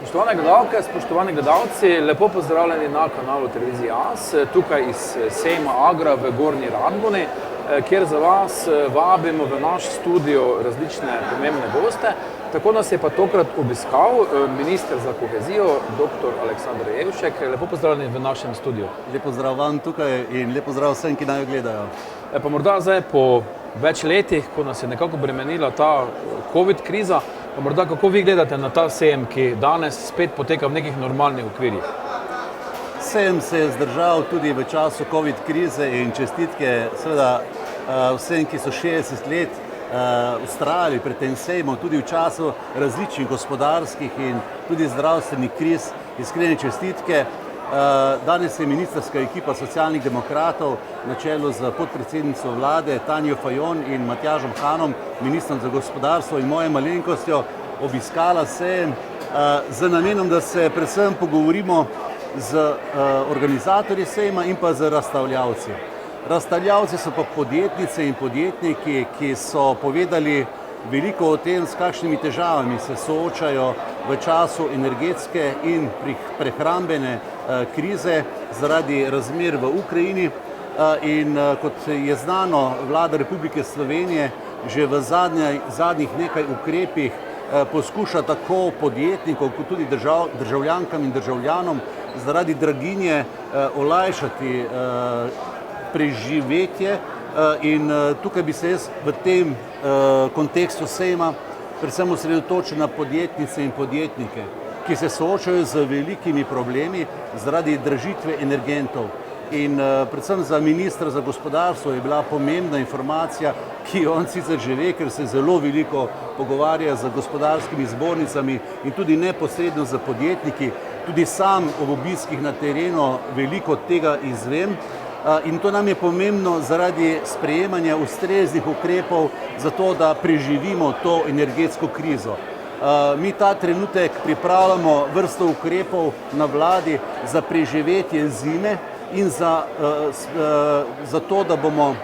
Spoštovane gledalke, spoštovani gledalci, lepo pozdravljeni na kanalu Televizije AS, tukaj iz sejma Agra v Gornji Radgoni, kjer za vas vabimo v naš studio različne pomembne goste. Tako nas je pa tokrat obiskal minister za kohezijo, dr. Aleksander Jevšek. Lepo pozdravljeni v našem studiu. Lep pozdrav vam tukaj in lep pozdrav vsem, ki naj gledajo. Pa morda zdaj po več letih, ko nas je nekako bremenila ta COVID kriza, pa morda kako vi gledate na ta sejem, ki danes spet poteka v nekih normalnih okvirih? Sejem se je zdržal tudi v času COVID krize in čestitke seveda vsem, ki so 60 let vztrajali pred tem sejmom, tudi v času različnih gospodarskih in tudi zdravstvenih kriz, iskrene čestitke. Danes je ministrska ekipa Socialnih demokratov na čelu z podpredsednico vlade Tanjo Fajon in Matjažem Hanom, ministrom za gospodarstvo in mojo malenkostjo, obiskala sejem z namenom, da se predvsem pogovorimo z organizatorji sejma in pa z razstavljavci. Razstavljavci so pa podjetnice in podjetniki, ki so povedali veliko o tem, s kakšnimi težavami se soočajo v času energetske in prehrambene krize zaradi razmer v Ukrajini. In kot je znano, vlada Republike Slovenije že v zadnjih nekaj ukrepih poskuša tako podjetnikom kot tudi državljankam in državljanom zaradi draginje olajšati preživetje. In tukaj bi se jaz v tem kontekstu sejma predvsem osredotočil na podjetnice in podjetnike, ki se soočajo z velikimi problemi zaradi dražitve energentov. In predvsem za ministra za gospodarstvo je bila pomembna informacija, ki on sicer že ve, ker se zelo veliko pogovarja z gospodarskimi zbornicami in tudi neposredno z podjetniki. Tudi sam ob obiskih na terenu veliko tega izvem. In to nam je pomembno zaradi sprejemanja ustreznih ukrepov za to, da preživimo to energetsko krizo. Mi ta trenutek pripravljamo vrsto ukrepov na vladi za preživetje zime in za to, da bomo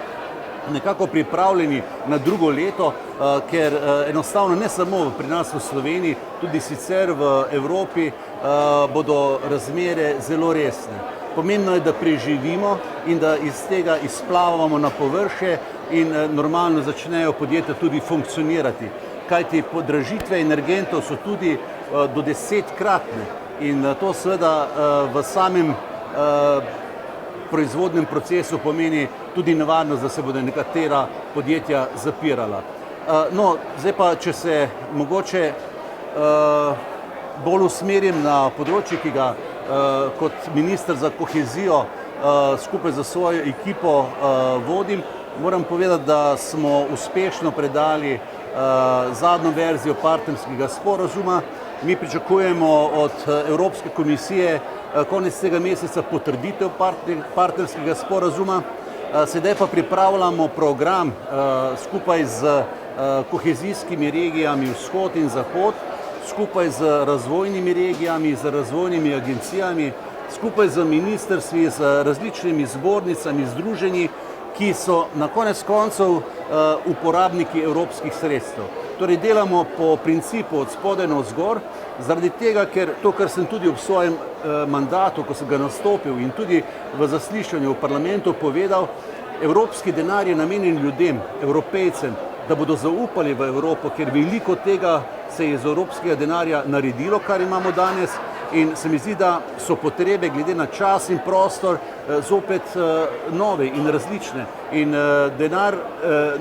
nekako pripravljeni na drugo leto, ker enostavno ne samo pri nas v Sloveniji, tudi sicer v Evropi bodo razmere zelo resne. Pomembno je, da preživimo in da iz tega izplavamo na površje in normalno začnejo podjetja tudi funkcionirati. Kajti podražitve energentov so tudi do 10-kratne in to seveda v samem proizvodnem procesu pomeni tudi nevarnost, da se bodo nekatera podjetja zapirala. No, zdaj pa, če se mogoče bolj usmerim na področje, ki ga kot minister za kohezijo skupaj za svojo ekipo vodim, moram povedati, da smo uspešno predali zadnjo verzijo partnerskega sporazuma. Mi pričakujemo od Evropske komisije konec tega meseca potrditev partnerskega sporazuma. Sedaj pa pripravljamo program skupaj z kohezijskimi regijami Vzhod in Zahod, skupaj z razvojnimi regijami, z razvojnimi agencijami, skupaj z ministrstvi, z različnimi zbornicami, združenji, ki so na konec koncev uporabniki evropskih sredstev. Torej delamo po principu od spodaj navzgor, zaradi tega, ker to, kar sem tudi ob svojem mandatu, ko sem ga nastopil in tudi v zaslišanju v parlamentu povedal, evropski denar je namenjen ljudem, Evropejcem, da bodo zaupali v Evropo, ker veliko tega se je iz evropskega denarja naredilo, kar imamo danes, in se mi zdi, da so potrebe glede na čas in prostor zopet nove in različne. In denar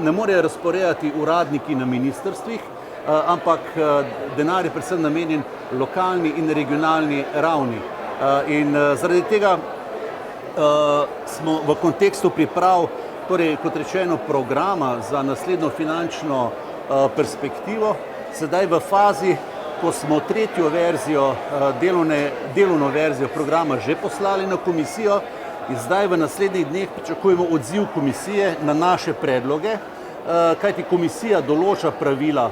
ne morejo razporejati uradniki na ministrstvih, ampak denar je predvsem namenjen lokalni in regionalni ravni. In zaradi tega smo v kontekstu priprav, torej kot rečeno, programa za naslednjo finančno perspektivo, sedaj v fazi, ko smo tretjo verzijo, delovno verzijo programa že poslali na komisijo in zdaj v naslednjih dneh pričakujemo odziv komisije na naše predloge, kajti komisija določa pravila,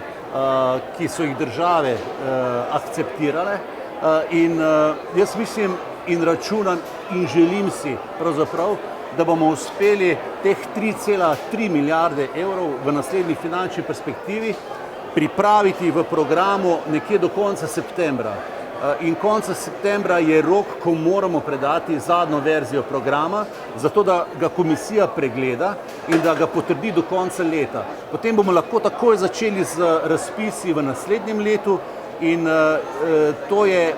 ki so jih države akceptirale in jaz mislim in računam in želim si pravzaprav, da bomo uspeli teh 3,3 milijarde evrov v naslednji finančni perspektivi pripraviti v programu nekje do konca septembra. In konca septembra je rok, ko moramo predati zadnjo verzijo programa, zato da ga komisija pregleda in da ga potrdi do konca leta. Potem bomo lahko takoj začeli z razpisi v naslednjem letu in to je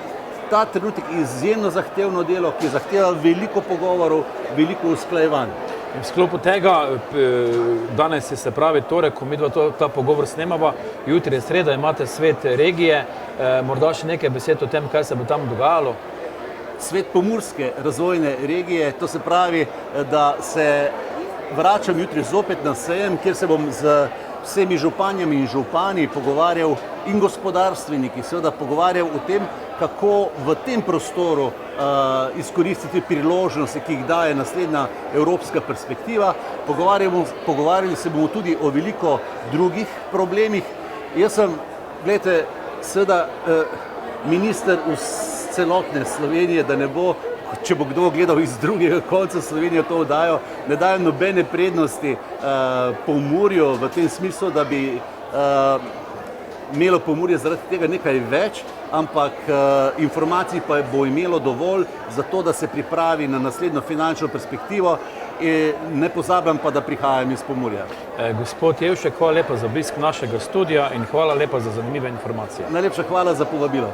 ta trenutek izjemno zahtevno delo, ki zahteva veliko pogovorov, veliko usklajevanj. In v sklopu tega, danes je se pravi torek, ko midva ta pogovor snemava, jutri je sreda, imate svet regije, morda še nekaj besed o tem, kaj se bo tam dogajalo? Svet pomurske razvojne regije, to se pravi, da se vračam jutri zopet na sejem, kjer se bom z vsemi županjami in župani pogovarjal in gospodarstveniki, seveda pogovarjal o tem, kako v tem prostoru izkoristiti priložnosti, ki jih daje naslednja evropska perspektiva. Pogovarjali se bomo tudi o veliko drugih problemih. Jaz sem, gledajte, seveda minister iz celotne Slovenije, da ne bo, če bo kdo gledal iz drugega konca Slovenije to oddajo, ne dajem nobene prednosti Pomurju v tem smislu, da bi imelo Pomurje zaradi tega nekaj več, ampak informacij pa bo imelo dovolj za to, da se pripravi na naslednjo finančno perspektivo. Ne pozabljam pa, da prihajam iz Pomurja. Gospod Jevšek, hvala lepa za obisk našega studia in hvala lepa za zanimive informacije. Najlepša hvala za povabilo.